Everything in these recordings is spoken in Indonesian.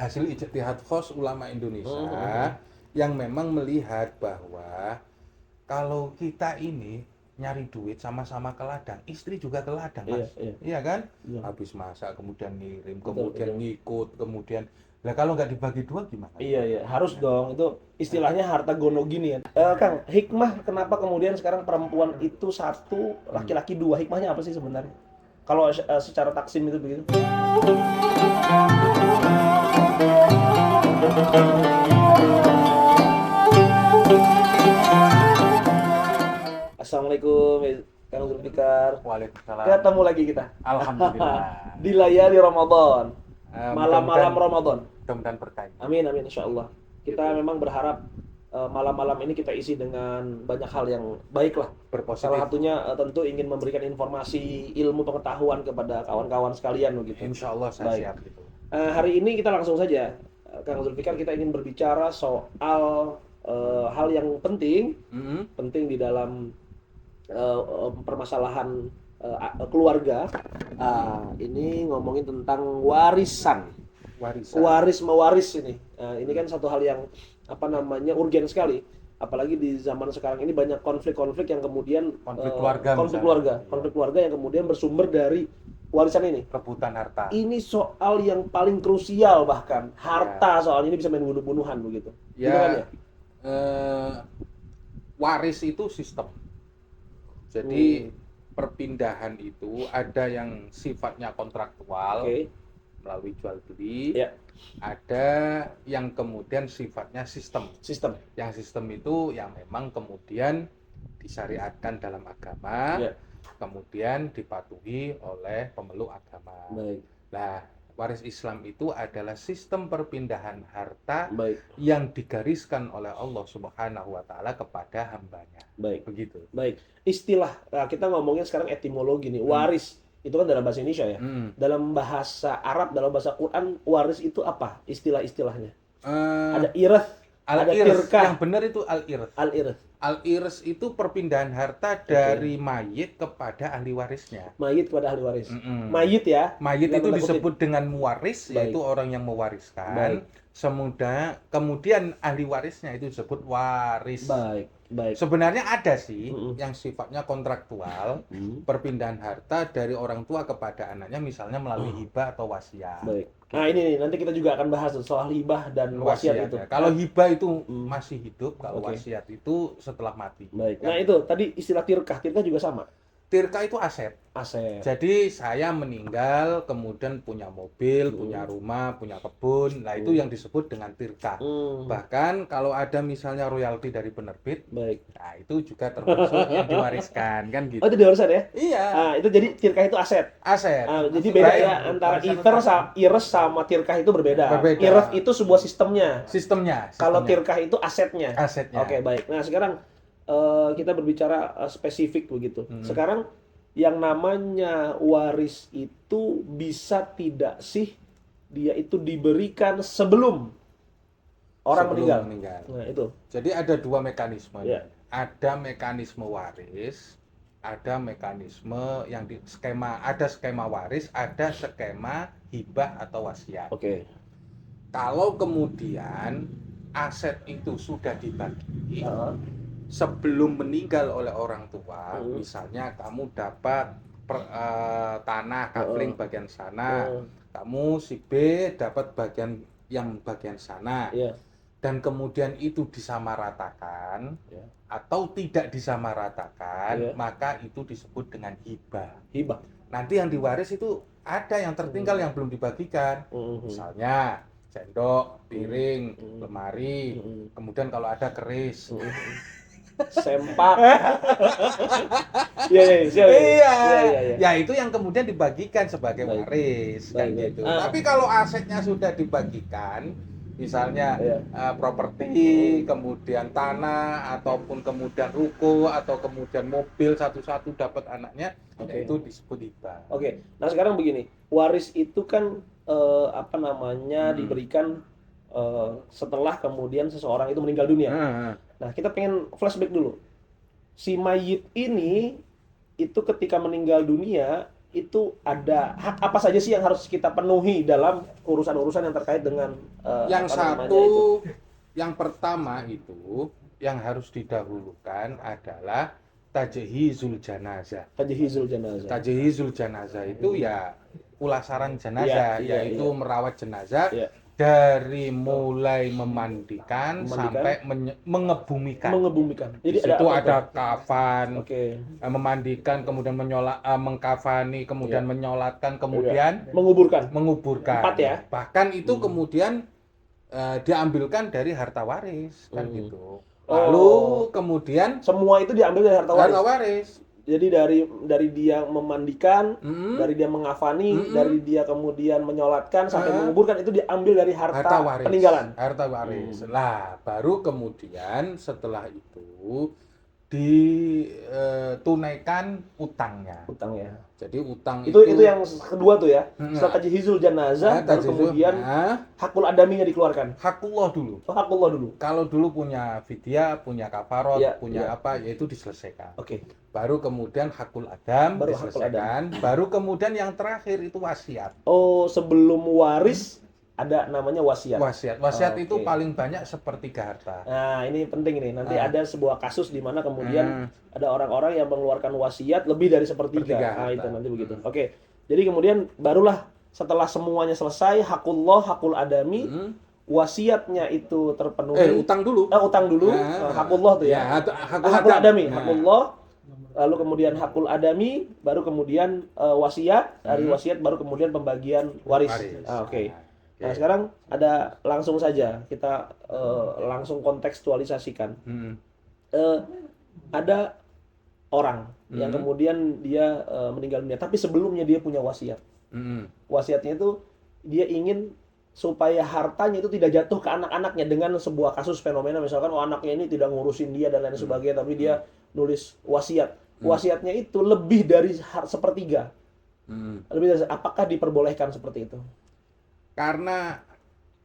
hasil ijtihad khos ulama Indonesia yang memang melihat bahwa kalau kita ini nyari duit sama-sama ke ladang, istri juga ke ladang, Mas. Iya kan? Iya. Habis masak, kemudian ngirim, Betul, kemudian ngikut, kemudian lah kalau nggak dibagi dua gimana? Iya, harus dong. Itu istilahnya harta gono gini ya. Kang, hikmah kenapa kemudian sekarang perempuan itu satu, laki-laki dua? Hikmahnya apa sih sebenarnya? Kalau secara taksim itu begitu. Assalamualaikum, Kang Zulfikar. Waalaikumsalam. Ketemu lagi kita. Alhamdulillah. Di layari Ramadan. Malam-malam Mudah-mudahan- Ramadan. Mudah-mudahan berkah. Amin, insya Allah. Kita memang berharap malam-malam ini kita isi dengan banyak hal yang baik lah. Berpositif. Salah satunya tentu ingin memberikan informasi, ilmu pengetahuan kepada kawan-kawan sekalian begitu. Insya Allah saya Baik. siap gitu. Hari ini kita langsung saja, Kang Zulfikar, kita ingin berbicara soal hal yang penting di dalam permasalahan keluarga. Ini ngomongin tentang warisan. Waris mewaris ini. Ini kan satu hal yang urgen sekali. Apalagi di zaman sekarang ini banyak konflik-konflik yang kemudian konflik keluarga yang kemudian bersumber dari warisan ini. Rebutan harta. Ini soal yang paling krusial, bahkan harta soal ini bisa main bunuh-bunuhan begitu. Ya, waris itu sistem. Jadi perpindahan itu ada yang sifatnya kontraktual melalui jual beli, ada yang kemudian sifatnya sistem. Yang sistem itu yang memang kemudian disyariatkan dalam agama, kemudian dipatuhi oleh pemeluk agama. Nah, waris Islam itu adalah sistem perpindahan harta yang digariskan oleh Allah Subhanahu wa taala kepada hambanya. Begitu. Istilah kita ngomongin sekarang etimologi nih. Waris itu kan dalam bahasa Indonesia ya. Dalam bahasa Arab, dalam bahasa Quran, waris itu apa istilah-istilahnya? Ada irth, ada tirkah. Yang benar itu al-irth. Al-irth itu perpindahan harta dari mayit kepada ahli warisnya. Mayit kepada ahli waris. Mayit ya. Mayit itu disebut dengan muwaris, yaitu orang yang mewariskan. Kemudian ahli warisnya itu disebut waris. Sebenarnya ada sih yang sifatnya kontraktual, perpindahan harta dari orang tua kepada anaknya, misalnya melalui hibah atau wasiat. Nah ini nanti kita juga akan bahas soal hibah dan wasiat itu. Ya. Kalau hibah itu masih hidup, kalau wasiat itu setelah mati. Nah itu tadi istilah tirkah juga sama. Tirkah itu aset. Jadi saya meninggal, kemudian punya mobil, punya rumah, punya kebun. Nah itu yang disebut dengan tirkah. Bahkan kalau ada misalnya royalti dari penerbit, nah itu juga termasuk yang diwariskan, kan gitu. Oh itu diwariskan ya? Iya. Nah itu jadi tirkah itu aset. Jadi beda ya antara irth sama tirkah itu berbeda. Irth itu sebuah sistemnya. Kalau tirkah itu asetnya. Oke, baik. Nah sekarang kita berbicara spesifik begitu. Sekarang yang namanya waris itu bisa tidak sih dia itu diberikan sebelum orang meninggal? Nah, itu. Jadi ada dua mekanisme. Ada mekanisme waris, ada mekanisme yang ada skema waris, ada skema hibah atau wasiat. Kalau kemudian aset itu sudah dibagi sebelum meninggal oleh orang tua, misalnya kamu dapat tanah kafling bagian sana, kamu si B dapat bagian sana, dan kemudian itu disamaratakan atau tidak disamaratakan, maka itu disebut dengan hibah. Nanti yang diwaris itu ada yang tertinggal yang belum dibagikan, misalnya sendok, piring, lemari, kemudian kalau ada keris. Sempak. Ya itu yang kemudian dibagikan sebagai waris kan gitu. Tapi kalau asetnya sudah dibagikan, misalnya properti, kemudian tanah ataupun kemudian ruko atau kemudian mobil satu-satu dapat anaknya, itu disebut hibah. Nah sekarang begini, waris itu kan diberikan setelah kemudian seseorang itu meninggal dunia. Nah, kita pengen flashback dulu. Si mayit ini itu ketika meninggal dunia, itu ada hak apa saja sih yang harus kita penuhi dalam urusan-urusan yang terkait dengan yang satu, yang pertama itu yang harus didahulukan adalah tajhizul janazah. Tajhizul janazah. Tajhizul janazah itu ya ulasaran jenazah, yaitu merawat jenazah. Dari mulai memandikan sampai mengebumikan. Jadi ada kafan, memandikan, kemudian mengkafani, kemudian menyolatkan, kemudian menguburkan. 4 ya. Bahkan itu kemudian diambilkan dari harta waris, kan gitu. Lalu kemudian semua itu diambil dari harta waris. Jadi dari dia memandikan, dari dia mengafani, dari dia kemudian menyolatkan sampai menguburkan, itu diambil dari harta waris, peninggalan. Harta waris. Lah, baru kemudian setelah itu ditunaikan utangnya. Jadi utang itu yang kedua tuh ya. Setelah tajhizul janazah, baru kemudian hakul adaminya dikeluarkan. Hakullah dulu. Hakullah dulu. Kalau dulu punya fidyah, punya kafarot, punya apa, yaitu diselesaikan. Baru kemudian hakul adam diselesaikan. Baru kemudian yang terakhir itu wasiat. Oh, sebelum waris ada namanya wasiat. Wasiat itu paling banyak sepertiga harta. Nah, ini penting nih. Nanti ada sebuah kasus di mana kemudian ada orang-orang yang mengeluarkan wasiat lebih dari sepertiga. Nah, itu nanti begitu. Oke. Jadi kemudian barulah setelah semuanya selesai, hakullah, hakul adami, wasiatnya itu terpenuhi. Utang dulu. Utang dulu. Hakullah tuh ya. Hakul adami, hakullah. Lalu kemudian hakul adami, baru kemudian wasiat, dari wasiat baru kemudian pembagian waris. Oke. Nah, sekarang ada langsung saja kita langsung kontekstualisasikan. Ada orang yang kemudian dia meninggal dunia, tapi sebelumnya dia punya wasiat. Wasiatnya itu dia ingin supaya hartanya itu tidak jatuh ke anak-anaknya dengan sebuah kasus fenomena, misalkan anaknya ini tidak ngurusin dia dan lain sebagainya, tapi dia nulis wasiat. Wasiatnya itu lebih dari sepertiga. Apakah diperbolehkan seperti itu? Karena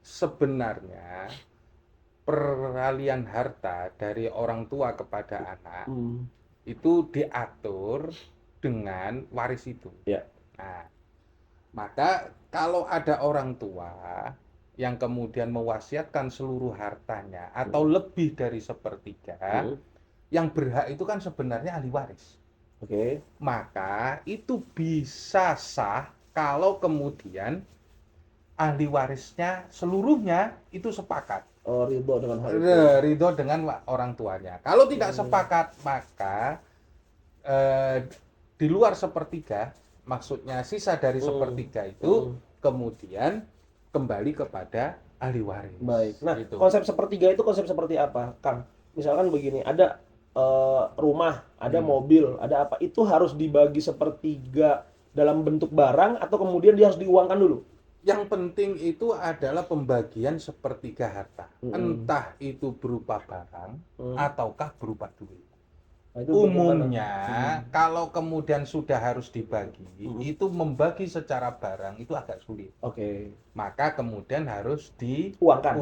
sebenarnya peralihan harta dari orang tua kepada anak itu diatur dengan waris itu. Nah, maka kalau ada orang tua yang kemudian mewasiatkan seluruh hartanya atau lebih dari sepertiga, yang berhak itu kan sebenarnya ahli waris. Maka itu bisa sah kalau kemudian ahli warisnya seluruhnya itu sepakat. Ridho dengan hal itu. Ridho dengan orang tuanya. Kalau tidak sepakat, maka di luar sepertiga, maksudnya sisa dari sepertiga itu kemudian kembali kepada ahli waris. Baik. Nah, gitu. Konsep sepertiga itu konsep seperti apa, Kang? Misalkan begini, ada rumah, ada mobil, ada apa, itu harus dibagi sepertiga dalam bentuk barang atau kemudian dia harus diuangkan dulu? Yang penting itu adalah pembagian sepertiga harta. Entah itu berupa barang ataukah berupa duit. Umumnya kalau kemudian sudah harus dibagi, itu membagi secara barang itu agak sulit. Maka kemudian harus diuangkan.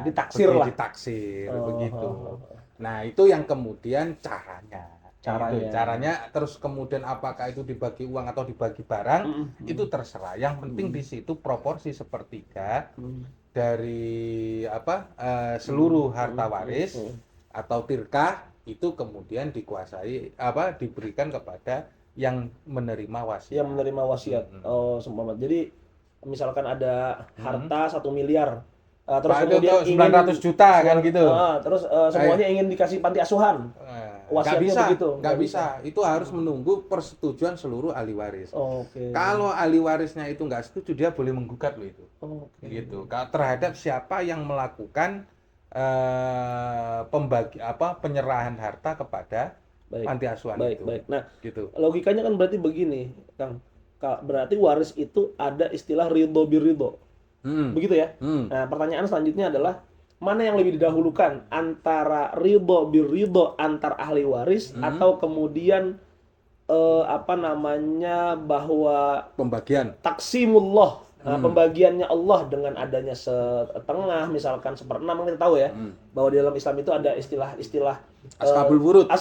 Ditaksir lah. Ditaksir begitu. Nah, itu yang kemudian caranya terus kemudian apakah itu dibagi uang atau dibagi barang itu terserah. Yang penting di situ proporsi sepertiga dari seluruh harta waris atau tirkah itu kemudian dikuasai diberikan kepada yang menerima wasiat. Sempurna. Jadi misalkan ada harta 1 miliar. Terus kemudian 900 juta kan gitu. Terus semuanya ingin dikasih panti asuhan. Nggak bisa. Itu harus menunggu persetujuan seluruh ahli waris. Kalau ahli warisnya itu nggak setuju, dia boleh menggugat loh itu. Gitu. Terhadap siapa yang melakukan penyerahan harta kepada panti asuhan itu. Nah, gitu. Logikanya kan berarti begini, Kang. Berarti waris itu ada istilah ridho birridho. Begitu ya? Nah, pertanyaan selanjutnya adalah mana yang lebih didahulukan antara ridho birridho antar ahli waris atau kemudian bahwa pembagian taksimullah, pembagiannya Allah dengan adanya setengah, misalkan 1/6, kita tahu ya bahwa di dalam Islam itu ada istilah ashabul wurud.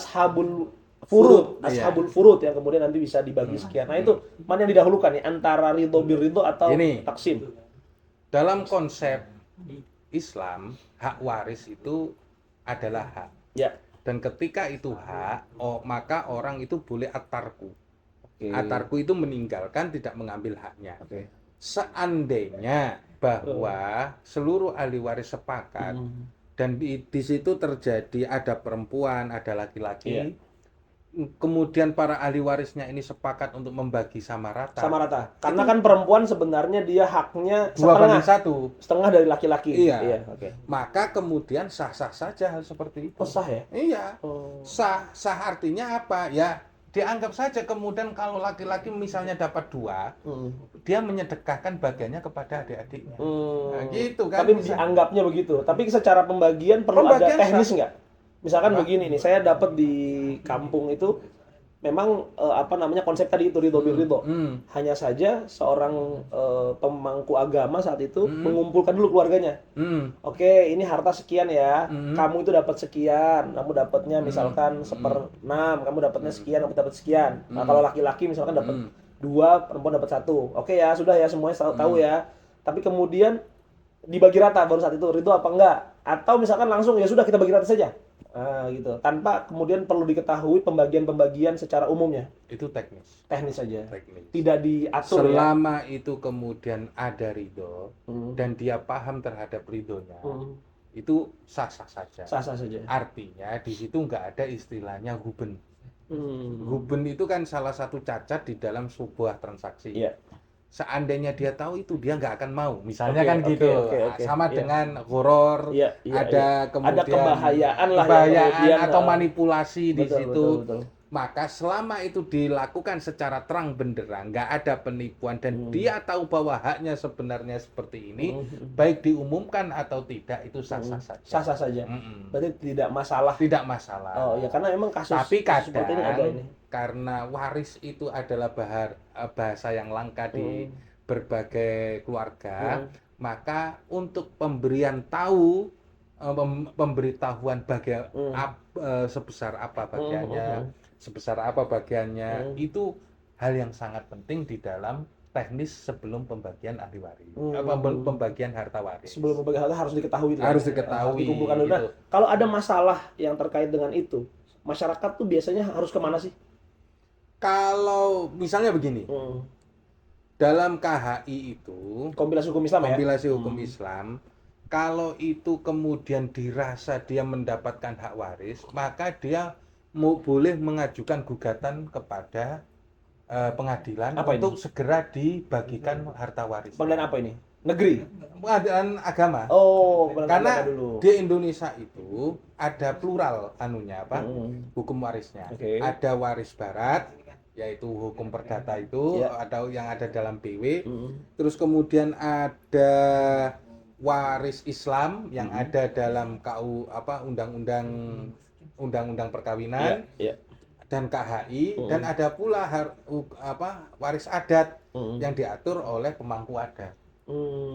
furud, ashabul furud yang kemudian nanti bisa dibagi sekian. Nah itu mana yang didahulukan nih antara ridho birridho atau taksim? Dalam konsep Islam, hak waris itu adalah hak. Ya. Dan ketika itu hak, maka orang itu boleh atarku. Atarku itu meninggalkan, tidak mengambil haknya. Seandainya bahwa seluruh ahli waris sepakat dan di situ terjadi ada perempuan, ada laki-laki, kemudian para ahli warisnya ini sepakat untuk membagi sama rata. Sama rata. Karena kan perempuan sebenarnya dia haknya setengah dari laki-laki. Iya. Maka kemudian sah-sah saja hal seperti itu. Sah ya? Iya. Sah artinya apa? Ya dianggap saja kemudian kalau laki-laki misalnya dapat 2, dia menyedekahkan bagiannya kepada adik-adiknya. Nah, gitu kan. Tapi dianggapnya begitu. Tapi secara pembagian perlu ada teknis nggak? Misalkan begini nih, saya dapat di kampung itu memang konsep tadi itu ridho birridho. Hanya saja seorang pemangku agama saat itu mengumpulkan dulu keluarganya. Oke, ini harta sekian ya. Kamu itu dapat sekian, kamu dapatnya misalkan 1/6, kamu dapatnya sekian, kamu dapat sekian. Nah, kalau laki-laki misalkan dapat 2, perempuan dapat 1. Oke ya, sudah ya semuanya tahu ya. Tapi kemudian dibagi rata baru saat itu ridho apa enggak? Atau misalkan langsung ya sudah kita bagi rata saja. Gitu. Tanpa kemudian perlu diketahui pembagian-pembagian secara umumnya. Itu teknis. Teknis saja. Tidak diatur. Selama itu kemudian ada ridho dan dia paham terhadap ridhonya, itu sah-sah saja. Sah-sah saja. Artinya di situ nggak ada istilahnya huben. Huben itu kan salah satu cacat di dalam sebuah transaksi. Seandainya dia tahu itu dia nggak akan mau, misalnya gitu. Sama dengan horor, kemudian ada kebahayaan atau manipulasi di situ. Betul. Maka selama itu dilakukan secara terang benderang, nggak ada penipuan dan dia tahu bahwa haknya sebenarnya seperti ini, baik diumumkan atau tidak itu sah-sah saja. Sah-sah saja. Berarti tidak masalah. Tidak masalah. Oh ya, karena memang kasus. Tapi kadang seperti ini ada ini. Karena waris itu adalah bahasa yang langka di berbagai keluarga, maka untuk pemberitahuan sebesar apa bagiannya, itu hal yang sangat penting di dalam teknis sebelum pembagian ahli waris, pembagian harta waris. Sebelum pembagian harta harus diketahui. Harus diketahui. Gitu. Kalau ada masalah yang terkait dengan itu, masyarakat tuh biasanya harus kemana sih? Kalau misalnya begini, dalam KHI itu kompilasi hukum Islam, kalau itu kemudian dirasa dia mendapatkan hak waris, maka dia boleh mengajukan gugatan kepada pengadilan untuk segera dibagikan harta waris. Pengadilan apa ini? Negeri? Pengadilan agama. Karena di Indonesia itu ada plural hukum warisnya. Ada waris barat, yaitu hukum perdata itu, atau yang ada dalam BW. Terus kemudian ada waris Islam yang ada dalam undang-undang perkawinan. Dan KHI, dan ada pula waris adat yang diatur oleh pemangku adat.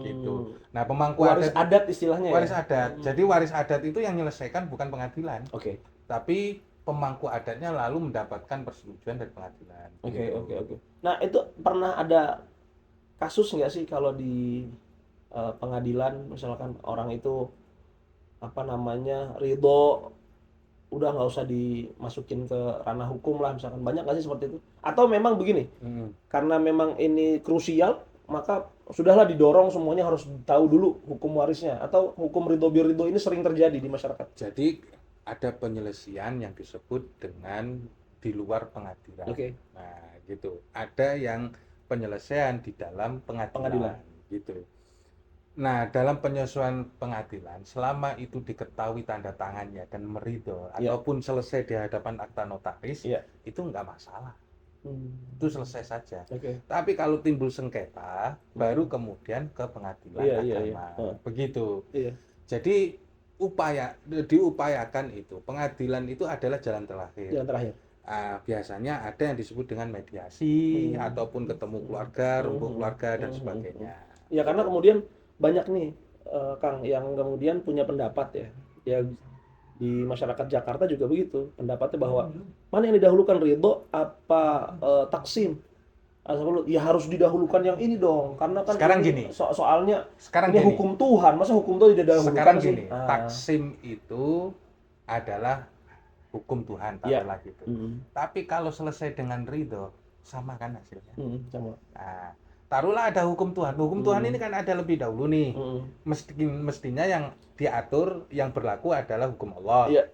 Gitu. Nah, pemangku waris adat istilahnya. Waris adat. Jadi waris adat itu yang menyelesaikan bukan pengadilan. Tapi pemangku adatnya lalu mendapatkan persetujuan dari pengadilan. Oke. Nah, itu pernah ada kasus nggak sih kalau di pengadilan misalkan orang itu ridho, udah nggak usah dimasukin ke ranah hukum lah misalkan, banyak nggak sih seperti itu? Atau memang begini, karena memang ini krusial, maka sudahlah didorong semuanya harus tahu dulu hukum warisnya, atau hukum ridho birridho ini sering terjadi di masyarakat? Jadi ada penyelesaian yang disebut dengan di luar pengadilan. Nah, gitu. Ada yang penyelesaian di dalam pengadilan. Gitu. Nah, dalam penyelesaian pengadilan, selama itu diketahui tanda tangannya dan meridho, ataupun selesai di hadapan akta notaris, itu nggak masalah. Itu selesai saja. Tapi kalau timbul sengketa, baru kemudian ke pengadilan agama. Begitu. Jadi diupayakan itu. Pengadilan itu adalah jalan terakhir. Biasanya ada yang disebut dengan mediasi, ataupun ketemu keluarga, rumpun keluarga, dan sebagainya. Ya, karena kemudian banyak nih Kang yang kemudian punya pendapat ya Di masyarakat Jakarta juga begitu. Pendapatnya bahwa mana yang didahulukan, ridho apa taksim? Ya harus didahulukan yang ini dong, karena kan sekarang ini gini. Soalnya sekarang ini gini. hukum Tuhan, masa hukum Tuhan tidak didahulukan sekarang sih? Gini, taksim itu adalah hukum Tuhan, taruhlah gitu. Tapi kalau selesai dengan ridho, sama kan hasilnya? Sama. Nah, taruhlah ada hukum Tuhan. Hukum Tuhan ini kan ada lebih dahulu nih. Mestinya yang diatur, yang berlaku adalah hukum Allah. Iya.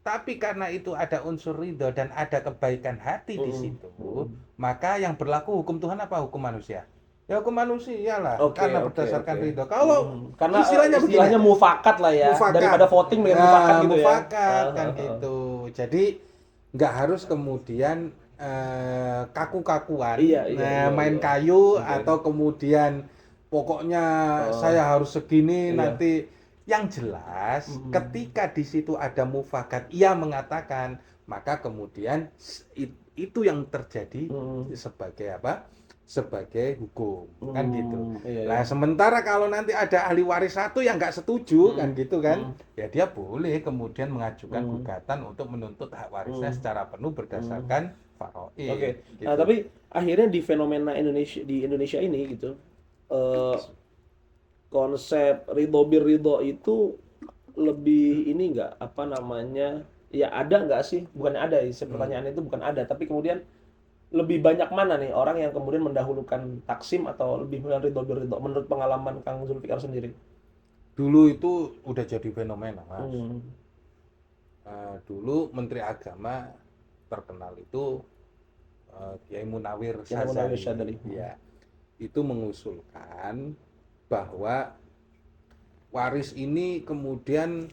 Tapi karena itu ada unsur ridho dan ada kebaikan hati di situ, maka yang berlaku hukum Tuhan apa? Hukum manusia. Ya hukum manusia lah, karena berdasarkan ridho. Kalau karena istilahnya mufakat lah ya, mufakat. Daripada voting dengan mufakat gitu mufakat, ya. Kan gitu. Jadi nggak harus kemudian kaku-kakuan, main kayu atau kemudian pokoknya saya harus segini nanti. Yang jelas ketika di situ ada mufakat, ia mengatakan, maka kemudian itu yang terjadi sebagai apa? Sebagai hukum, kan gitu. Nah, sementara kalau nanti ada ahli waris satu yang nggak setuju, kan gitu kan, ya dia boleh kemudian mengajukan gugatan untuk menuntut hak warisnya secara penuh berdasarkan faraid. Oke. Gitu. Nah, tapi akhirnya di fenomena Indonesia ini gitu, konsep ridho bir ridho itu lebih ini enggak, apa namanya, ya ada enggak sih, bukan ada sih, pertanyaan itu bukan ada, tapi kemudian lebih banyak mana nih orang yang kemudian mendahulukan taksim atau lebih ridho bir ridho menurut pengalaman Kang Zulfikar sendiri? Dulu itu udah jadi fenomena, Mas. Dulu Menteri Agama terkenal itu Kiai Munawir Syadzali. Ya, itu mengusulkan bahwa waris ini kemudian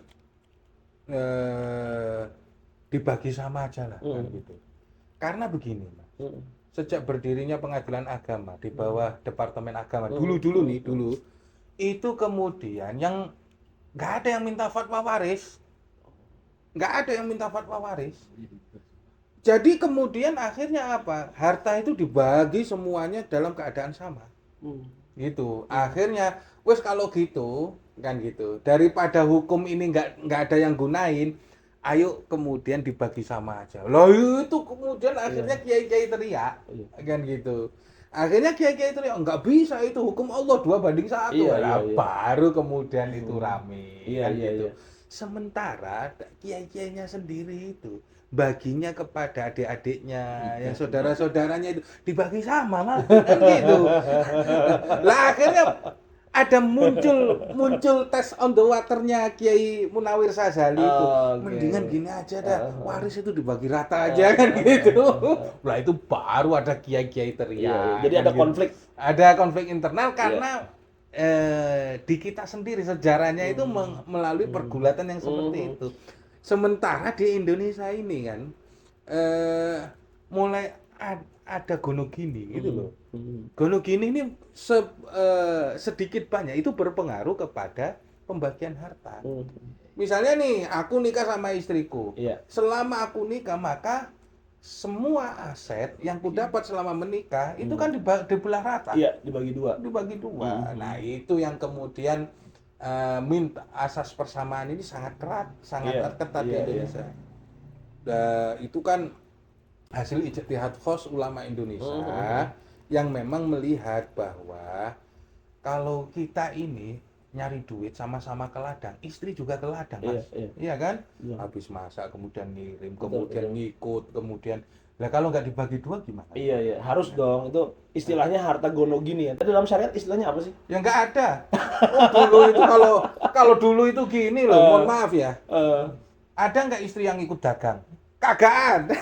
dibagi sama aja lah, kan gitu. Karena begini, Mas. Sejak berdirinya Pengadilan Agama di bawah Departemen Agama dulu itu kemudian yang nggak ada yang minta fatwa waris, Jadi kemudian akhirnya apa? Harta itu dibagi semuanya dalam keadaan sama. Gitu. Akhirnya wes kalau gitu kan gitu, daripada hukum ini nggak ada yang gunain, ayo kemudian dibagi sama aja. Loh itu kemudian akhirnya kiai-kiai teriak kan gitu. Akhirnya kiai-kiai teriak nggak bisa, itu hukum Allah 2:1. Baru kemudian itu rame kan gitu. Sementara kiai-kiainya sendiri itu baginya kepada adik-adiknya, yang saudara-saudaranya itu dibagi sama, Mas. Kan gitu. Lah akhirnya ada muncul tes on the waternya Kiai Munawir Syadzali itu. Mendingan gini aja dah, waris itu dibagi rata aja kan gitu. Lah itu baru ada kiai-kiai teriak. Jadi ada konflik. Ada konflik internal karena di kita sendiri sejarahnya itu melalui pergulatan yang seperti itu. Sementara di Indonesia ini kan mulai ada gonogini gitu loh. Gonogini ini sedikit banyak itu berpengaruh kepada pembagian harta. Misalnya nih, aku nikah sama istriku. Selama aku nikah, maka semua aset yang ku dapat selama menikah itu kan dibelah rata. Iya, dibagi dua. Nah, itu yang kemudian minta asas persamaan ini sangat ketat di Indonesia. Itu kan hasil ijtihad khos ulama Indonesia yang memang melihat bahwa kalau kita ini nyari duit sama-sama ke ladang, istri juga ke ladang, Mas. Iya kan? Habis masak kemudian ngirim, kemudian ngikut, kemudian lah kalau nggak dibagi dua gimana? Iya, harus dong. Itu istilahnya harta gonogini ya. Tapi dalam syariat istilahnya apa sih? Ya nggak ada. Dulu itu kalau dulu itu gini loh, mohon maaf ya. Ada nggak istri yang ikut dagang? Kagak ada.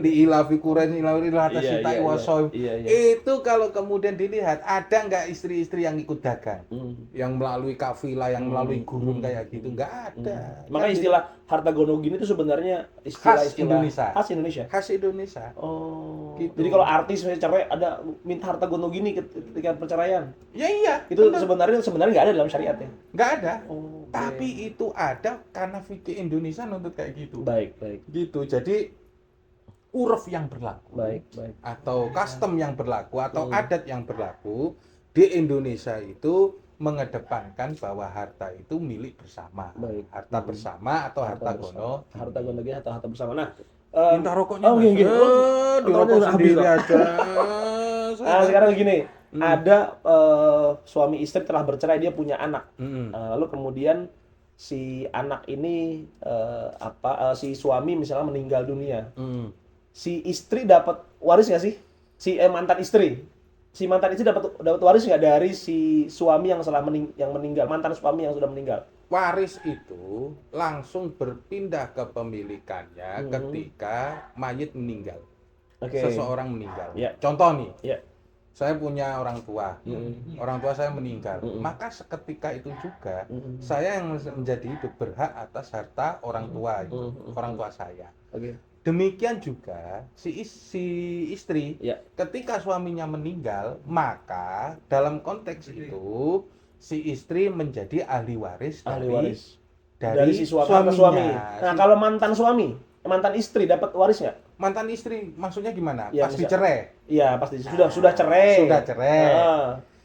Li ilafi Quraisy ila tasyitai wasoim. Itu kalau kemudian dilihat, ada nggak istri-istri yang ikut dagang? Yang melalui kafilah, yang melalui gurun kayak gitu, nggak ada. Makanya istilah harta gonogini itu sebenarnya khas Indonesia. Khas Indonesia. Oh. Gitu. Jadi kalau artis misalnya cerai ada minta harta gonogini ketika perceraian. Ya iya. Itu sebenarnya nggak ada dalam syariatnya. Nggak ada. Tapi itu ada karena fikih Indonesia nuntut kayak gitu. Baik. Gitu. Jadi uruf yang berlaku, baik, atau custom yang berlaku, atau adat yang berlaku di Indonesia itu mengedepankan bahwa harta itu milik bersama. Baik. Harta bersama atau harta gono. Harta gono atau harta bersama. Nah, minta rokoknya dirokok sendiri aja. Nah, sekarang gini, ada suami istri telah bercerai, dia punya anak. Lalu kemudian si anak ini si suami misalnya meninggal dunia. Si istri dapat waris nggak sih? Si mantan istri dapat waris nggak dari si suami yang meninggal, mantan suami yang sudah meninggal? Waris itu langsung berpindah ke pemilikannya ketika mayit meninggal. Seseorang meninggal. Contoh nih, saya punya orang tua. Orang tua saya meninggal. Maka seketika itu juga saya yang menjadi hidup berhak atas harta orang tua itu, orang tua saya. Demikian juga si istri, ketika suaminya meninggal, maka dalam konteks itu si istri menjadi ahli waris dari si suami. Nah, kalau mantan istri dapat waris nggak? Mantan istri maksudnya gimana? Ya, pas dicerai? Iya, pasti sudah cerai.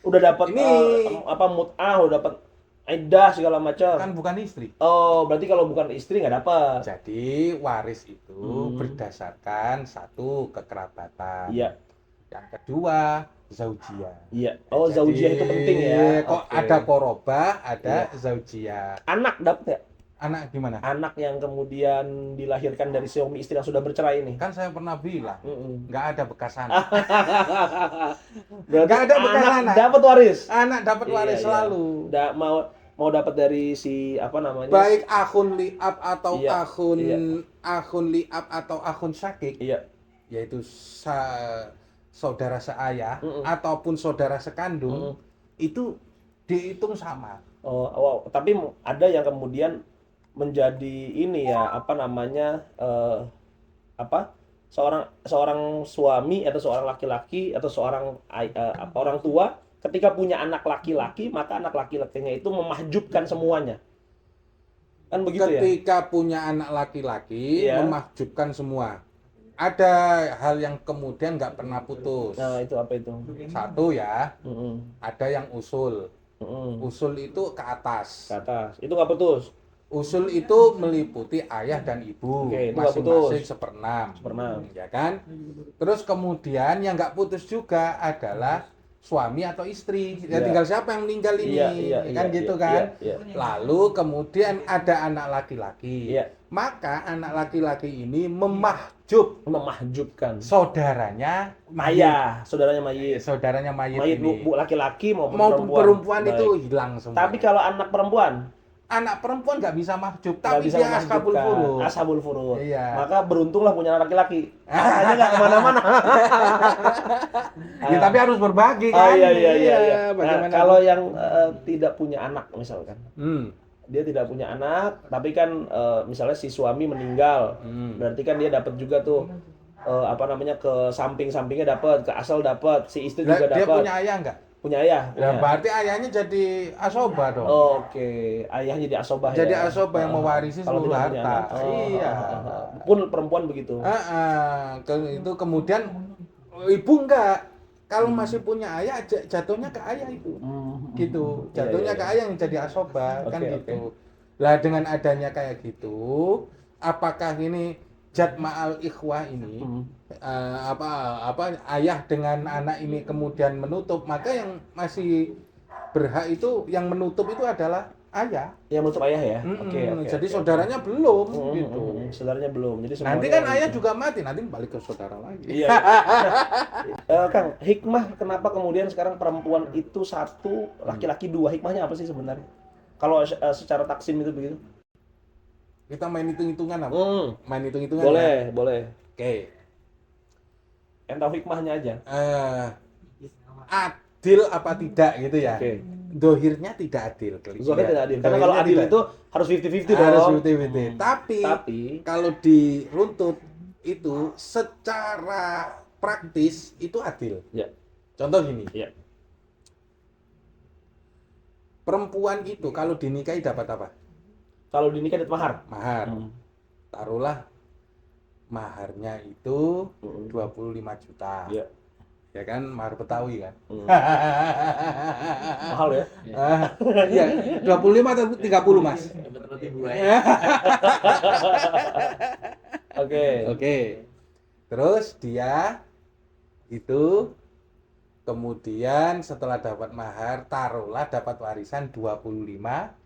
Udah dapat mut'ah, udah dapat iddah segala macam. Kan bukan istri. Oh, berarti kalau bukan istri nggak dapat. Jadi waris itu berdasarkan satu kekerabatan. Iya. Yang kedua zaujiyah. Iya. Oh, zaujiyah itu penting ya. Kok ada korobah, ada zaujiyah. Anak dapat nggak? Anak gimana? Anak yang kemudian dilahirkan dari suami istri yang sudah bercerai ini. Kan saya pernah bilang, nggak ada bekas anak. Nggak ada bekas anak. Dapat waris. Anak dapat waris selalu. Mau dapat dari si baik akun li'ab atau akun li'ab atau akun syakik. Iya. Yaitu saudara seayah ataupun saudara sekandung, itu dihitung sama. Oh, wow. Tapi ada yang kemudian menjadi ini ya, seorang suami atau seorang laki-laki atau seorang orang tua ketika punya anak laki-laki, maka anak laki-lakinya itu memahjubkan semuanya. Kan begitu ya? Ketika punya anak laki-laki, memahjubkan semua. Ada hal yang kemudian nggak pernah putus. Nah, itu apa itu? Satu ya, ada yang usul. Usul itu ke atas. Ke atas. Itu nggak putus. Usul itu meliputi ayah dan ibu, masing-masing seperenam, ya kan? Terus kemudian yang nggak putus juga adalah suami atau istri. Ya tinggal siapa yang meninggal ini, kan gitu kan? Lalu kemudian ada anak laki-laki. Maka anak laki-laki ini memahjubkan saudaranya saudaranya mayit ini. Bu laki-laki maupun perempuan itu hilang semua. Tapi kalau anak perempuan nggak bisa mahjub, tapi dia ashabul furud. Iya. Maka beruntunglah punya anak laki-laki. Hanya nggak kemana-mana. Ya, tapi harus berbagi kan. Iya. Nah, kalau yang tidak punya anak misalkan, dia tidak punya anak, tapi kan misalnya si suami meninggal, berarti kan dia dapat juga tuh ke samping-sampingnya dapat, ke asal dapat, si istri juga dapat. Dia punya ayah nggak? Punya ayah. Ya, berarti ayahnya jadi asobah dong. Oke, ayahnya jadi asobah. Jadi asobah yang mewarisi seluruh harta. Iya. Pun perempuan begitu. Itu kemudian ibu enggak. Kalau masih punya ayah, jatuhnya ke ayah itu. Gitu. Jatuhnya ke ayah yang jadi asobah, kan gitu. Lah dengan adanya kayak gitu, apakah ini jad ma'al ikhwah ini ayah dengan anak ini kemudian menutup, maka yang masih berhak itu yang menutup itu adalah ayah. Yang menutup ayah ya. Jadi saudaranya belum gitu. Saudaranya belum. Jadi nanti kan ayah juga mati, nanti balik ke saudara lagi. Iya. Kang, hikmah kenapa kemudian sekarang perempuan itu satu, laki-laki dua, hikmahnya apa sih sebenarnya? Kalau secara taksim itu begitu. Kita main hitung-hitungan apa? Main hitung-hitungan. Boleh. Oke. Yang tahu hikmahnya aja. Adil apa tidak gitu ya? Dohirnya tidak adil. Dohirnya tidak adil. Karena kalau adil itu harus 50-50 dong. Harus 50-50. Tapi kalau diruntut itu secara praktis itu adil. Ya. Contoh gini. Ya. Perempuan itu kalau dinikahi dapat apa? Kalau dinikahi dapat mahar. Mahar. Taruhlah maharnya itu 25 juta. Ya. Ya kan, mahar Betawi kan. Mahal ya? Iya, 25 atau 30 Mas? Oke. Terus dia itu kemudian setelah dapat mahar, taruhlah dapat warisan 25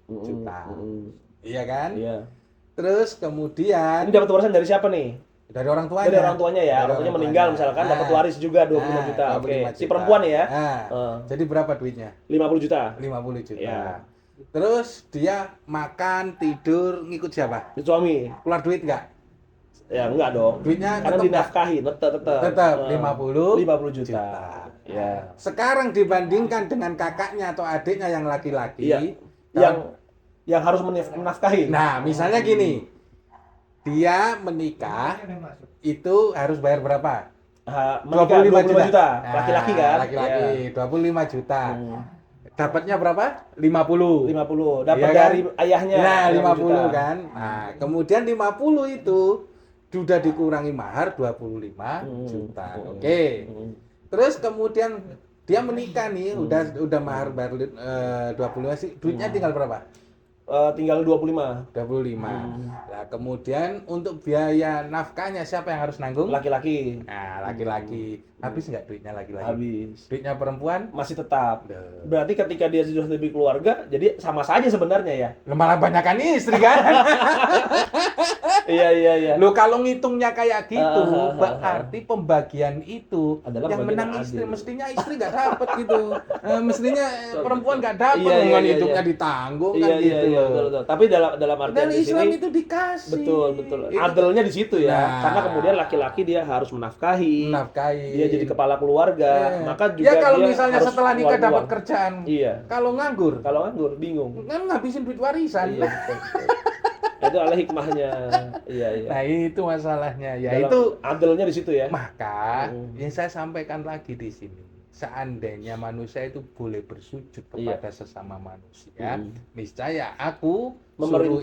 juta. Iya kan? Iya. Terus kemudian ini dapat warisan dari siapa nih? Dari orang tuanya. Dari orang tuanya ya. Orang tuanya meninggal misalkan dapat waris juga 25 juta. Oke. Si perempuan ya. Jadi berapa duitnya? 50 juta. 50 juta. Ya. Terus dia makan, tidur, ngikut siapa? Suami. Keluar duit enggak? Ya enggak dong. Duitnya karena dinafkahi tetap. Tetap 50 juta. Ya. Sekarang dibandingkan dengan kakaknya atau adiknya yang laki-laki, yang harus menafkahi. Nah, misalnya gini. Dia menikah itu harus bayar berapa? 25 juta. Laki-laki kan? Laki-laki 25 juta. Dapatnya berapa? 50. Dapat dari ayahnya. Nah, 50 kan. Nah, kemudian 50 itu sudah dikurangi mahar 25 juta. Oke. Terus kemudian dia menikah nih, udah mahar bayar 25 sih. Duitnya tinggal berapa? Tinggal 25. Nah, kemudian untuk biaya nafkahnya siapa yang harus nanggung? Laki-laki. Nah, laki-laki. Habis nggak duitnya laki-laki? Habis. Duitnya perempuan? Masih tetap. Berarti ketika dia sudah lebih keluarga, jadi sama saja sebenarnya ya. Malah banyakan istri kan? Iya. Lo kalau ngitungnya kayak gitu, berarti pembagian itu adalah yang menang istri. adil. Mestinya istri nggak dapat gitu. Mestinya perempuan nggak dapat. Iya, hitungnya ditanggung kan gitu. Iya, betul. Tapi dalam artian di Islam sini itu dikasih. Betul. Adilnya di situ ya. Nah, karena kemudian laki-laki dia harus menafkahi. Dia jadi kepala keluarga. Maka juga ya kalau dia misalnya harus setelah nikah dapat uang. kerjaan. Iya. Kalau nganggur bingung. Kan ngabisin duit warisan. Iya, betul. Itu adalah hikmahnya. Iya. Nah, itu masalahnya. Itu adilnya di situ ya. Maka yang saya sampaikan lagi di sini, seandainya manusia itu boleh bersujud kepada sesama manusia, niscaya aku suruh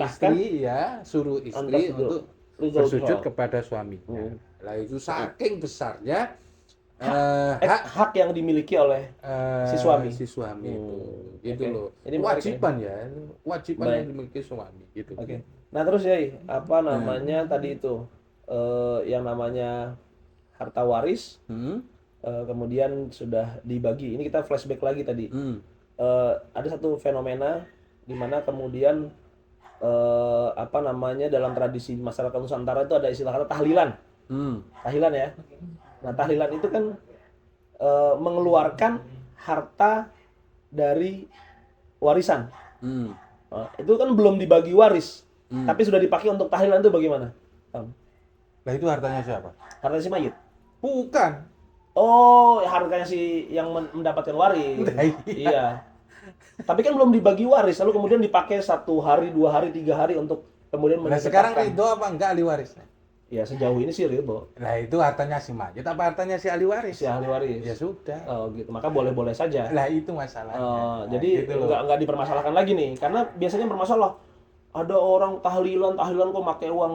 istri untuk bersujud kepada suaminya. Lah itu saking besarnya hak yang dimiliki oleh si suami itu loh. Ini wajiban yang dimiliki suami gitu. Oke. Nah, terus ya tadi itu yang namanya harta waris kemudian sudah dibagi. Ini kita flashback lagi tadi. Ada satu fenomena di mana kemudian dalam tradisi masyarakat Nusantara itu ada istilah kata tahlilan. Tahlilan ya. Nah, tahlilan itu kan mengeluarkan harta dari warisan. Itu kan belum dibagi waris, tapi sudah dipakai untuk tahlilan itu bagaimana? Nah, itu hartanya siapa? Hartanya si mayit? Bukan. Oh, hartanya si yang mendapatkan waris. Iya. Tapi kan belum dibagi waris, lalu kemudian dipakai 1 hari, 2 hari, 3 hari untuk kemudian Nah, sekarang itu apa enggak ahli warisnya? Ya, sejauh ini sih ridho. Nah, itu hartanya si mayit apa hartanya si ahli waris? Si ahli waris. Ya sudah. Oh, gitu. Maka boleh-boleh saja. Nah, itu masalahnya. Jadi gitu enggak dipermasalahkan lagi nih, karena biasanya bermasalah. Ada orang tahlilan kok pakai uang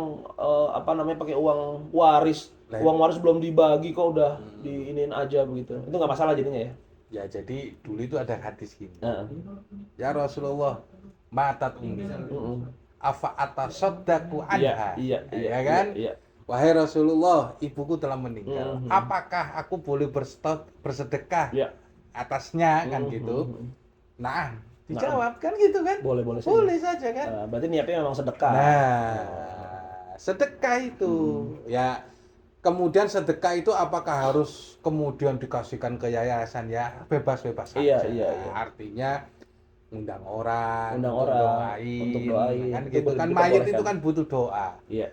pakai uang waris. Uang waris belum dibagi kok udah diinin aja begitu. Itu enggak masalah jadinya ya. Ya, jadi dulu itu ada hadis gini. Ya Rasulullah, matat ummi. Afa atasaddaqu anha. Iya kan? Iya. Wahai Rasulullah, ibuku telah meninggal. Apakah aku boleh bersedekah atasnya kan gitu? Nah, dijawab kan gitu kan? Boleh saja. Boleh saja kan? Berarti niatnya memang sedekah. Nah, sedekah itu ya. Kemudian sedekah itu apakah harus kemudian dikasihkan ke yayasan ya? Bebas-bebas saja. Iya. Artinya undang orang untuk doain kan gitu kan, mayit itu kan butuh doa. Iya.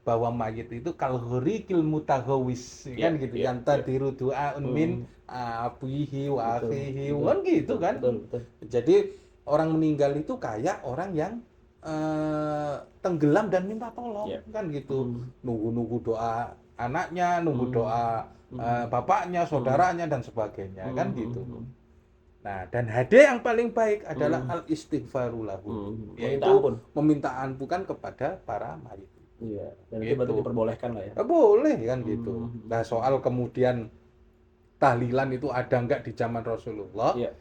Bahwa mayit itu kalhurikil mutaghawis kan gitu, yang tadiru doa min abihi wa akhihi kan gitu kan. Betul. Jadi orang meninggal itu kayak orang yang tenggelam dan minta tolong kan gitu. Nunggu doa anaknya, nunggu doa bapaknya, saudaranya dan sebagainya kan gitu. Nah, dan hadiah yang paling baik adalah al-istighfaru lahu, yaitu meminta ampunan kepada para mayit. Iya, dan itu berarti diperbolehkan lah ya. Boleh kan gitu. Nah, soal kemudian tahlilan itu ada enggak di zaman Rasulullah? Iya.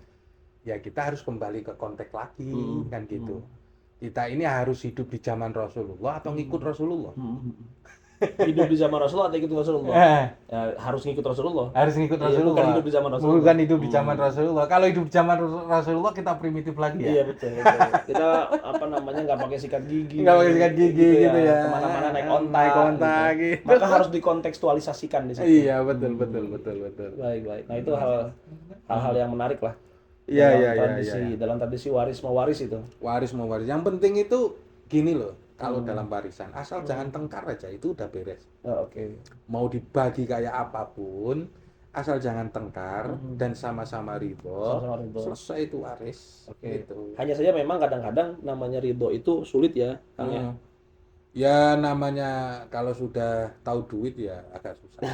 Ya kita harus kembali ke konteks lagi kan gitu. Kita ini harus hidup di zaman Rasulullah atau ngikut Rasulullah? Hidup di zaman Rasulullah atau ikut Rasulullah? Ya, harus ngikut Rasulullah. Harus ngikut Rasulullah. Bukan hidup di zaman Rasulullah. Bukan hidup di zaman Rasulullah. Kalau hidup di zaman Rasulullah kita primitif lagi ya. Iya betul. Kita nggak pakai sikat gigi. Nggak pakai sikat gigi gitu ya. Kemana-mana naik onta gitu. Maka harus dikontekstualisasikan di situ. Iya betul. Baik. Nah itu hal-hal yang menarik lah. Iya. Dalam tradisi waris mewaris itu. Waris mewaris. Yang penting itu gini loh. Kalau dalam warisan, asal jangan tengkar aja, itu udah beres. Oke. Mau dibagi kayak apapun, asal jangan tengkar dan sama-sama ridho, selesai itu waris. Oke. Gitu. Hanya saja memang kadang-kadang namanya ridho itu sulit ya, Kang ya. Ya namanya kalau sudah tahu duit ya agak susah.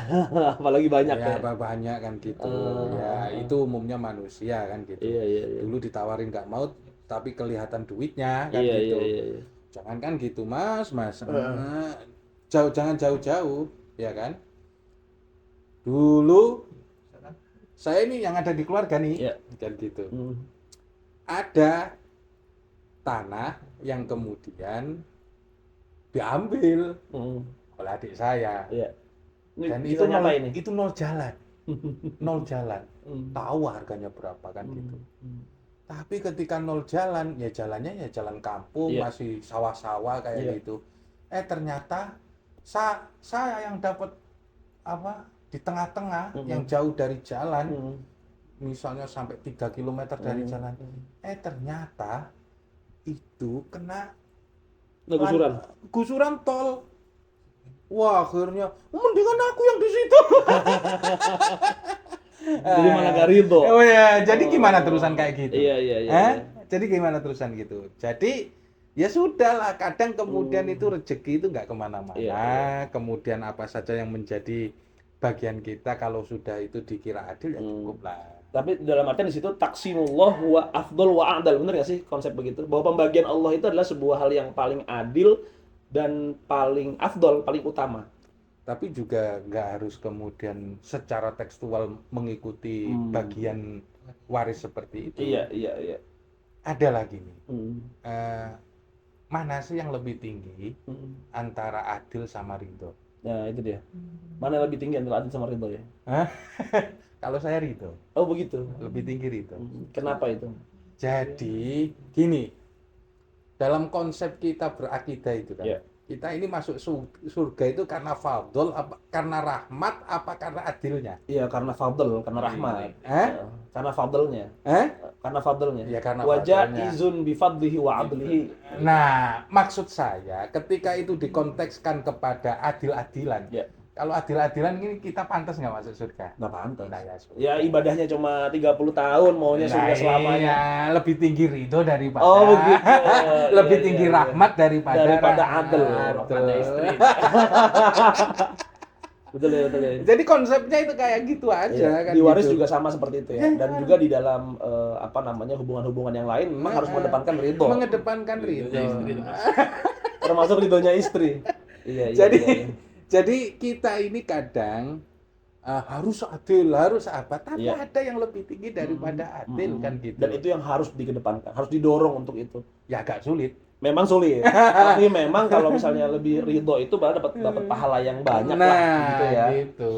Apalagi banyak ya. Banyak kan gitu. Ya itu umumnya manusia kan gitu. Iya. Dulu ditawarin nggak mau, tapi kelihatan duitnya kan gitu. Iya. Jangan kan gitu mas. Jangan jauh-jauh ya kan. Dulu saya ini yang ada di keluarga nih kan gitu. Ada tanah yang kemudian diambil oleh adik saya. Dan itu nol jalan. Tahu harganya berapa kan gitu. Tapi ketika nol jalan, ya jalannya ya jalan kampung, masih sawah-sawah kayak gitu. Ternyata saya yang dapat di tengah-tengah, yang jauh dari jalan, misalnya sampai 3 km dari jalan. Ternyata itu kena gusuran tol. Wah, akhirnya mendingan aku yang di situ. Jadi malah gak ridho. Oh ya, jadi gimana terusan kayak gitu? Iya. Jadi gimana terusan gitu? Jadi ya sudahlah, kadang kemudian itu rezeki itu nggak kemana-mana. Kemudian apa saja yang menjadi bagian kita kalau sudah itu dikira adil ya cukup lah. Tapi dalam artian di situ taksimullah wa afdal wa a'dal, benar nggak sih konsep begitu? Bahwa pembagian Allah itu adalah sebuah hal yang paling adil dan paling afdal, paling utama. Tapi juga nggak harus kemudian secara tekstual mengikuti bagian waris seperti itu. Iya. Ada lagi nih. Mana sih yang lebih tinggi antara adil sama ridho? Nah itu dia. Mana yang lebih tinggi antara adil sama ridho ya? Kalau saya ridho. Oh begitu. Lebih tinggi ridho. Kenapa itu? Jadi gini, dalam konsep kita berakidah itu kan. Kita ini masuk surga itu karena fadl, karena rahmat, apa karena adilnya? Iya, karena fadl, karena rahmat. Karena fadlnya. Karena fadlnya. Ya, karena wajah izun bifadlihi wa adlihi. Nah, maksud saya ketika itu dikontekskan kepada adil-adilan. Kalau adil-adilan ini kita pantas nggak masuk surga? Nggak pantas. Nah, ya ibadahnya cuma 30 tahun, maunya surga selamanya. Iya, lebih tinggi ridho daripada. Oh begitu. Lebih tinggi rahmat daripada adil. Rahmatnya istri. Betul. Jadi konsepnya itu kayak gitu aja kan. Di waris juga sama seperti itu ya. Dan juga di dalam hubungan-hubungan yang lain memang harus mengedepankan ridho. Mengedepankan ridho. Termasuk ridhonya istri. Iya. Jadi kita ini kadang harus adil, harus apa, tapi ada yang lebih tinggi daripada adil kan gitu. Dan itu yang harus dikedepankan, harus didorong untuk itu. Ya agak sulit. Memang sulit. Tapi memang kalau misalnya lebih ridho itu baru dapat pahala yang banyak lah gitu ya. Gitu.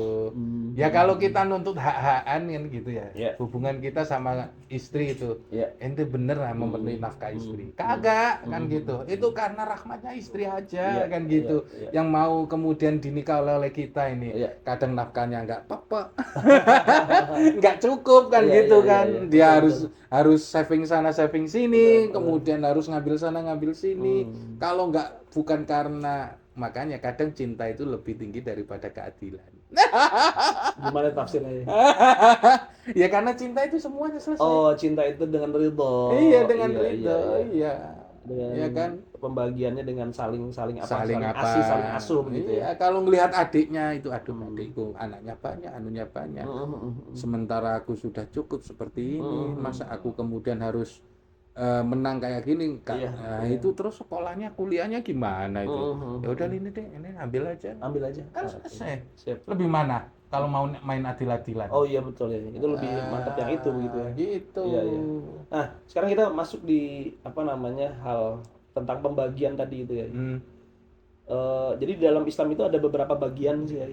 Ya kalau kita nuntut hak-hakan kan gitu ya. Hubungan kita sama istri itu. Ente bener lah memenuhi nafkah istri. Kagak kan gitu. Itu karena rahmatnya istri aja kan gitu. Yang mau kemudian dinikah oleh kita ini. Kadang nafkahnya enggak apa-apa. Enggak cukup kan gitu kan. Dia harus saving sana saving sini, kemudian harus ngambil sana ngambil sini. Kalau enggak, bukan karena, makanya kadang cinta itu lebih tinggi daripada keadilan. Gimana tafsirnya? Ya karena cinta itu semuanya selesai. Oh, cinta itu dengan ridho. Iya, dengan ridho. Iya. Dengan kan pembagiannya dengan saling saling asuh gitu ya. Kalau ngelihat adiknya itu, aduh adikku anaknya banyak, anunya banyak. Sementara aku sudah cukup seperti ini, masa aku kemudian harus menang kayak gini, nah, itu terus sekolahnya, kuliahnya gimana itu? Ya udah ini deh, ini ambil aja. Kan selesai. Lebih mana kalau mau main adil-adilan? Oh iya betul ya. Itu lebih mantap yang itu begitu ya. Gitu. Iya, iya. Nah, sekarang kita masuk di apa namanya hal tentang pembagian tadi itu ya. Jadi di dalam Islam itu ada beberapa bagian sih ya.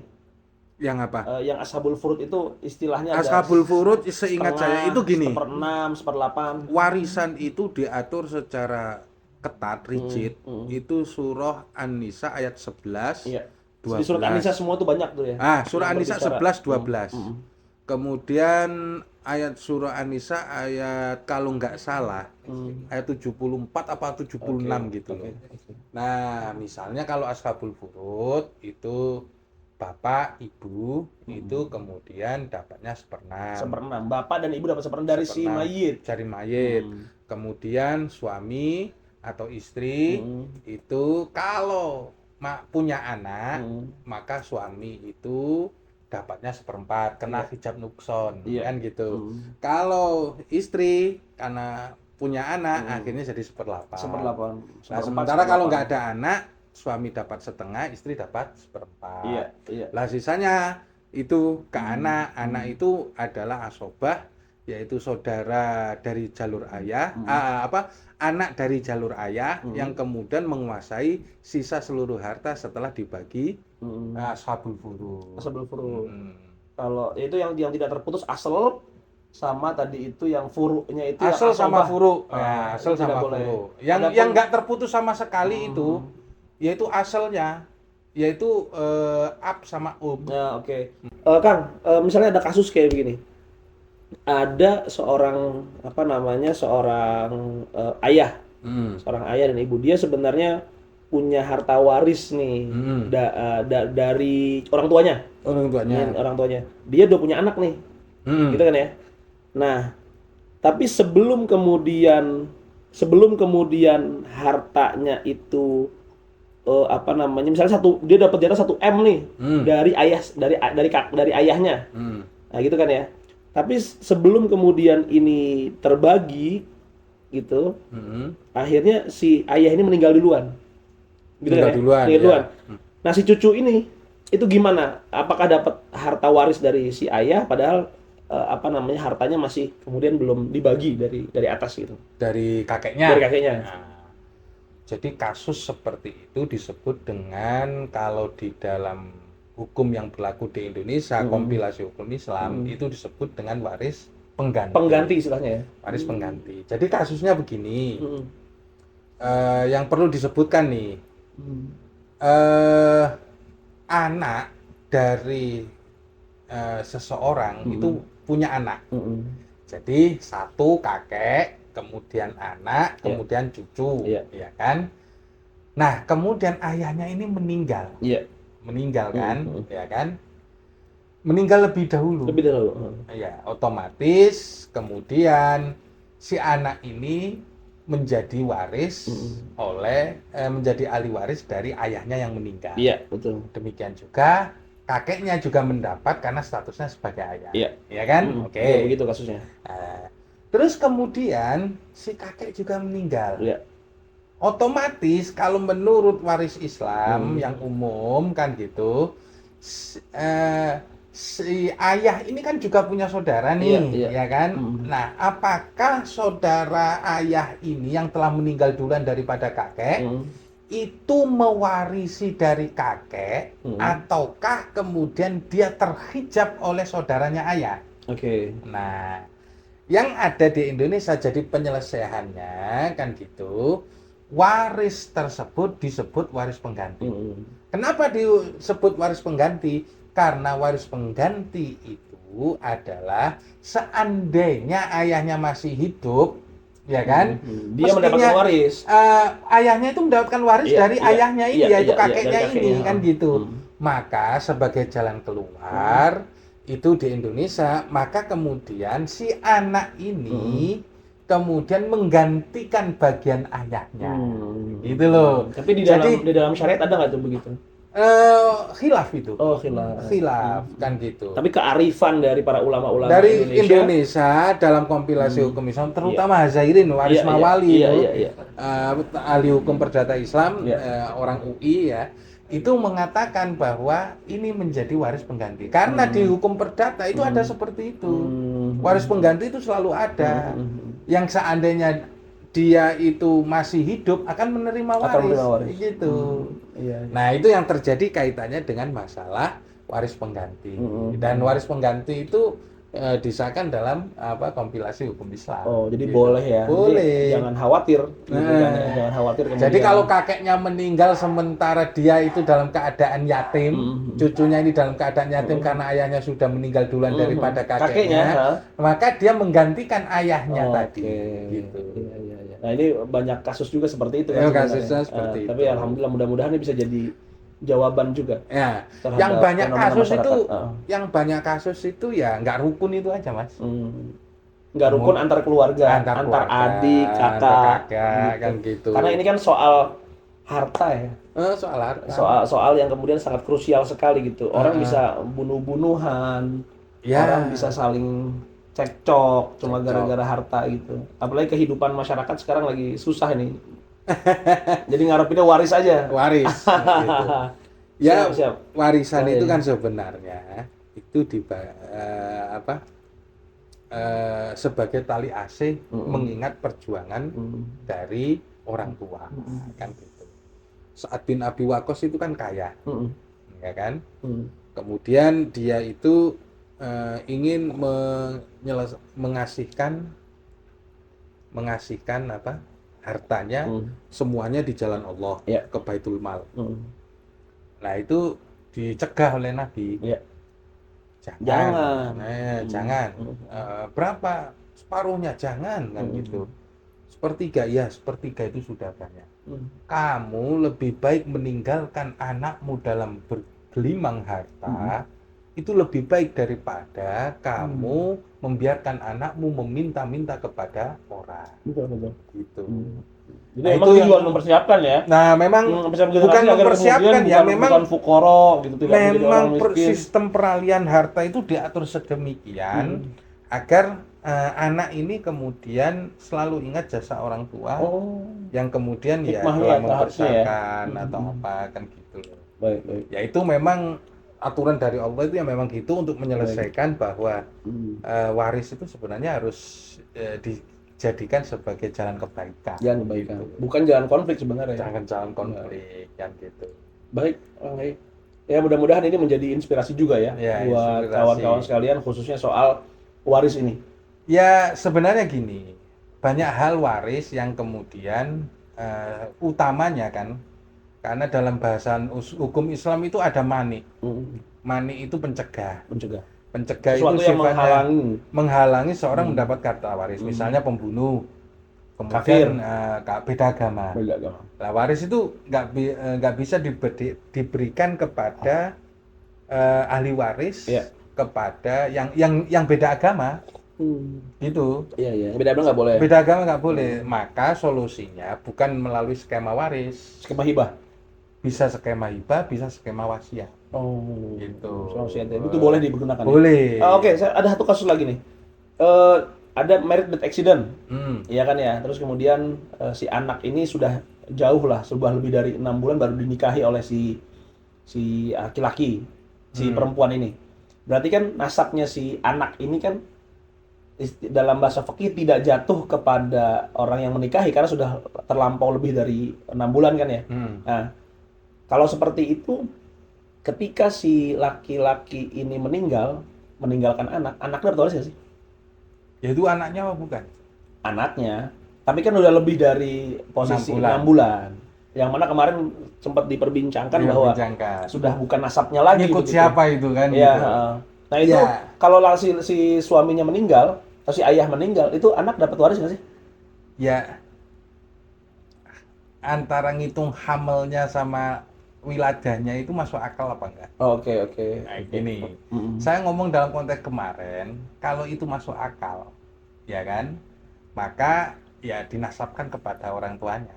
Yang apa? Yang ashabul furud itu istilahnya ashabul furud seingat saya itu gini. 1/6, 1/8. Warisan itu diatur secara ketat, rigid. Itu surah An-Nisa ayat 11. Iya. 12. Di surah An-Nisa semua tuh banyak tuh ya. Surah An-Nisa 11 12. Kemudian ayat surah An-Nisa ayat kalau nggak salah ayat 74 apa 76 gitu loh. Nah, misalnya kalau ashabul furud itu bapak, ibu itu kemudian dapatnya 1/6. Bapak dan ibu dapat 1/6 dari si mayit. Dari mayit. Kemudian suami atau istri itu kalau punya anak, maka suami itu dapatnya 1/4 kena hijab nukson, kan gitu. Kalau istri karena punya anak akhirnya jadi 1/8. 1/8. Nah, sementara kalau nggak ada anak, suami dapat 1/2, istri dapat 1/4. Iya. Lah sisanya itu ke anak itu adalah asobah, yaitu saudara dari jalur ayah, anak dari jalur ayah yang kemudian menguasai sisa seluruh harta setelah dibagi ashabul furud. Kalau itu yang tidak terputus asal sama tadi itu yang furu'nya itu asal sama furu'. Asal sama furu'. Yang nggak terputus sama sekali itu yaitu asalnya, yaitu ab sama Ya, oke. Kang, misalnya ada kasus kayak begini. Ada seorang seorang ayah. Seorang ayah dan ibu, dia sebenarnya punya harta waris nih dari orang tuanya. Orang tuanya. Dia udah punya anak nih. Gitu kan ya. Nah, tapi sebelum kemudian hartanya itu misalnya dia dapat jatah 1 M nih dari ayahnya. Nah, gitu kan ya. Tapi sebelum kemudian ini terbagi gitu, akhirnya si ayah ini meninggal duluan. Gitu kan ya? Meninggal duluan. Nah, si cucu ini itu gimana? Apakah dapat harta waris dari si ayah padahal hartanya masih kemudian belum dibagi dari atas gitu. Dari kakeknya. Nah, jadi kasus seperti itu disebut dengan, kalau di dalam hukum yang berlaku di Indonesia, kompilasi hukum Islam, itu disebut dengan waris pengganti. Pengganti istilahnya ya. Waris pengganti. Jadi kasusnya begini. Yang perlu disebutkan nih. Anak dari seseorang itu punya anak. Jadi satu kakek, kemudian anak, kemudian cucu, ya kan? Nah, kemudian ayahnya ini meninggal. Meninggal kan, ya kan? Meninggal lebih dahulu. Ya, otomatis kemudian si anak ini menjadi waris menjadi ahli waris dari ayahnya yang meninggal. Iya, betul. Demikian juga kakeknya juga mendapat karena statusnya sebagai ayah. Iya kan? Oke. Ya, begitu kasusnya. Terus kemudian si kakek juga meninggal. Otomatis kalau menurut waris Islam yang umum kan gitu, si ayah ini kan juga punya saudara nih, ya kan? Nah, apakah saudara ayah ini yang telah meninggal duluan daripada kakek itu mewarisi dari kakek, ataukah kemudian dia terhijab oleh saudaranya ayah? Nah, yang ada di Indonesia jadi penyelesaiannya kan gitu, waris tersebut disebut waris pengganti. Kenapa disebut waris pengganti? Karena waris pengganti itu adalah seandainya ayahnya masih hidup, ya kan? Dia mendapatkan waris. Ayahnya itu mendapatkan waris dari ayahnya ini, yaitu kakeknya ini, kan gitu. Maka sebagai jalan keluar itu di Indonesia, maka kemudian si anak ini kemudian menggantikan bagian ayahnya. Gitu loh. Tapi di dalam syariat ada nggak tuh begitu? Khilaf itu. Oh, khilaf. Khilaf kan gitu. Tapi kearifan dari para ulama-ulama dari Indonesia dalam kompilasi hukum Islam, terutama Hazairin Waris Mawali itu, ahli hukum perdata Islam, orang UI ya, itu mengatakan bahwa ini menjadi waris pengganti. Karena di hukum perdata itu ada seperti itu. Waris pengganti itu selalu ada. Yang seandainya dia itu masih hidup akan menerima waris. Gitu. Nah, itu yang terjadi kaitannya dengan masalah waris pengganti. Dan waris pengganti itu disahkan dalam kompilasi hukum Islam. Oh, jadi gitu. Boleh ya. Boleh. Jadi, jangan khawatir. Jangan khawatir. Jadi kalau kakeknya meninggal sementara dia itu dalam keadaan yatim, cucunya ini dalam keadaan yatim karena ayahnya sudah meninggal duluan daripada kakeknya, maka dia menggantikan ayahnya tadi. Gitu. Nah, ini banyak kasus juga seperti itu kan. Kasusnya seperti itu. Tapi alhamdulillah mudah-mudahan ini bisa jadi jawaban juga. Ya, yang banyak kasus masyarakat. Yang banyak kasus itu ya nggak rukun itu aja, Mas. Nggak rukun antar keluarga, antar adik, kakak gitu. Kan gitu. Karena ini kan soal harta ya. Soal harta. Soal yang kemudian sangat krusial sekali gitu. Orang bisa bunuh-bunuhan, orang bisa saling cekcok cuma gara-gara harta gitu. Apalagi kehidupan masyarakat sekarang lagi susah ini. Jadi ngarepinnya waris aja. Waris. Gitu. Ya, warisan itu kan sebenarnya itu sebagai tali asih mengingat perjuangan dari orang tua, kan gitu. Sa'ad bin Abi Waqqas itu kan kaya, ya kan? Kemudian dia itu ingin mengasihkan hartanya semuanya di jalan Allah ke Baitul Mal. Nah, itu dicegah oleh Nabi. Jangan. Jangan. Berapa? Separuhnya jangan kan gitu. Sepertiga sepertiga itu sudah banyak. Kamu lebih baik meninggalkan anakmu dalam bergelimang harta. Itu lebih baik daripada kamu membiarkan anakmu meminta-minta kepada orang. Betul. Gitu. Jadi memang itu juga mempersiapkan ya. Nah, memang bukan mempersiapkan ya, memang bukan fukoro gitu, tidak memang sistem peralihan harta itu diatur sedemikian agar anak ini kemudian selalu ingat jasa orang tua yang kemudian telah membesarkan atau apa kan gitu loh. Baik. Ya itu memang aturan dari Allah itu yang memang gitu untuk menyelesaikan bahwa waris itu sebenarnya harus dijadikan sebagai jalan kebaikan. Jalan kebaikan. Gitu. Bukan jalan konflik sebenarnya. Jangan jalan konflik kan gitu. Baik. Ya mudah-mudahan ini menjadi inspirasi juga ya buat kawan-kawan sekalian khususnya soal waris ini. Ya sebenarnya gini, banyak hal waris yang kemudian utamanya kan, karena dalam bahasan hukum Islam itu ada mani. Mani itu pencegah sesuatu itu yang menghalangi seorang mendapat harta waris. Misalnya pembunuh, kemudian beda agama. Nah, waris itu nggak bisa diberikan kepada ahli waris kepada yang beda agama. Gitu. Iya. Beda agama nggak boleh. Beda agama nggak boleh. Maka solusinya bukan melalui skema waris. Skema hibah. Bisa skema hibah, bisa skema wasiat. Gitu. Itu boleh digunakan. Boleh. Oke, ada satu kasus lagi nih. Ada married death accident, ya kan ya. Terus kemudian si anak ini sudah jauh lah, sudah lebih dari 6 bulan baru dinikahi oleh si laki-laki, si perempuan ini. Berarti kan nasabnya si anak ini kan dalam bahasa fikih tidak jatuh kepada orang yang menikahi karena sudah terlampau lebih dari 6 bulan kan ya. Nah, kalau seperti itu, ketika si laki-laki ini meninggalkan anaknya dapat waris nggak sih? Ya itu anaknya apa bukan? Anaknya, tapi kan udah lebih dari posisi 6 bulan. Yang mana kemarin sempat diperbincangkan bahwa sudah bukan nasabnya lagi. Ikut siapa itu kan? Ya. Gitu. Nah itu kalau si suaminya meninggal, atau si ayah meninggal, itu anak dapat waris nggak sih? Ya, antara ngitung hamelnya sama wiladahnya itu masuk akal apa enggak? Oke. Nah, gini, saya ngomong dalam konteks kemarin, kalau itu masuk akal, ya kan, maka ya dinasabkan kepada orang tuanya.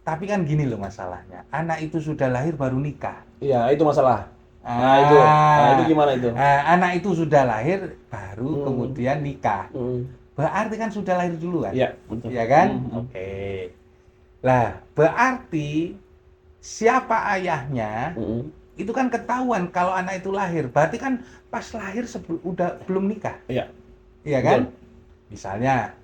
Tapi kan gini loh masalahnya, anak itu sudah lahir baru nikah. Iya, itu masalah. Itu gimana itu? Anak itu sudah lahir baru kemudian nikah. Berarti kan sudah lahir duluan. Iya, betul. Iya kan? Oke. Lah, berarti siapa ayahnya? Itu kan ketahuan kalau anak itu lahir. Berarti kan pas lahir belum nikah. Iya. Iya kan? Misalnya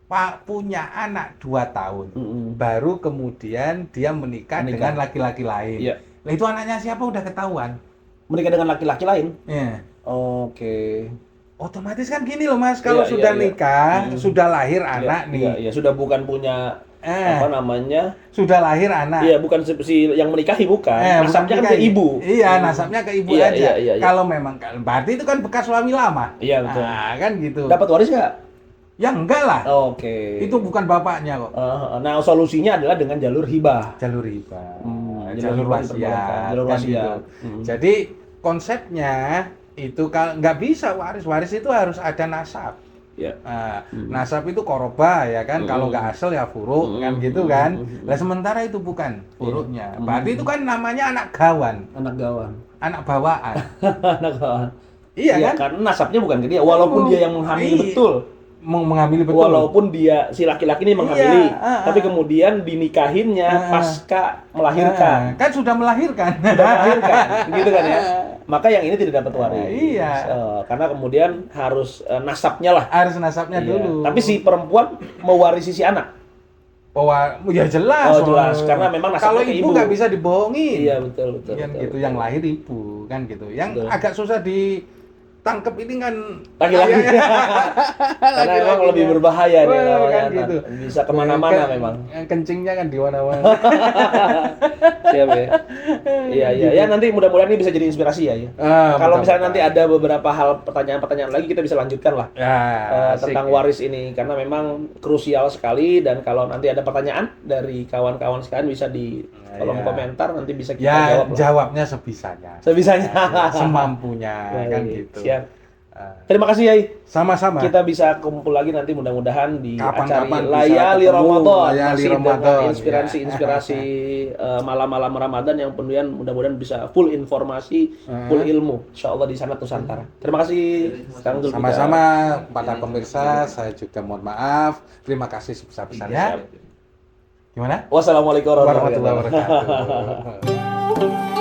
Pak punya anak 2 tahun, baru kemudian dia menikah dengan laki-laki lain. Iya. Nah, itu anaknya siapa udah ketahuan. Menikah dengan laki-laki lain? Iya. Oke. Otomatis kan gini loh Mas, kalau sudah nikah, sudah lahir anak nih. Iya, sudah bukan punya apa namanya? Sudah lahir anak. Iya, bukan si yang menikahi bukan. Nasabnya kan ke ibu. Iya, nasabnya ke ibu aja. Kalau memang berarti itu kan bekas suami lama. Iya, betul. Nah, kan gitu. Dapat waris nggak? Ya enggak lah. Oke. Itu bukan bapaknya kok. Nah, solusinya adalah dengan jalur hibah. Jalur hibah. Jalur wasiat. Jalur wasiat. Jadi konsepnya itu kalau nggak bisa waris itu harus ada nasab. Ya. Nasab itu koroba ya kan, kalau nggak asal ya furuk kan gitu kan. Lah sementara itu bukan furuknya. Berarti itu kan namanya anak gawan. Anak gawan. Anak bawaan. Anak gawan. Iya kan? Karena nasabnya bukan ke dia, walaupun dia yang menghamili betul. Mengambil betul. Walaupun dia si laki-laki ini menghamili, tapi kemudian dinikahinnya pasca melahirkan. Kan sudah melahirkan. Gitu kan ya. Maka yang ini tidak dapat waris. Iya. Karena kemudian harus nasabnya lah. Harus nasabnya dulu. Tapi si perempuan mewarisi si anak. Ya jelas. Jelas. Karena memang nasabnya kalau ibu nggak bisa dibohongin. Iya betul. Kan gitu. Yang lahir ibu kan gitu. Yang agak susah ditangkep ini kan laki-laki. Karena memang lebih berbahaya nih kan gitu. Bisa kemana-mana memang. Kencingnya kan di mana-mana. Siap ya. Iya. Ya nanti mudah-mudahan ini bisa jadi inspirasi ya. Kalau misalnya nanti ada beberapa hal pertanyaan-pertanyaan lagi kita bisa lanjutkan lah tentang waris ini karena memang krusial sekali dan kalau nanti ada pertanyaan dari kawan-kawan sekalian bisa di kolom komentar nanti bisa kita jawab. Jawabnya sebisanya. Semampunya kan gitu. Siap. Terima kasih Yai. Sama-sama. Kita bisa kumpul lagi nanti mudah-mudahan di acara Layali Ramadan. Inspirasi malam-malam Ramadan yang kemudian mudah-mudahan bisa full informasi, full ilmu. Insyaallah di sana Nusantara. Terima kasih. Sama-sama para pemirsa, saya juga mohon maaf. Terima kasih sebesar-besarnya. Gimana? Wassalamualaikum warahmatullahi wabarakatuh.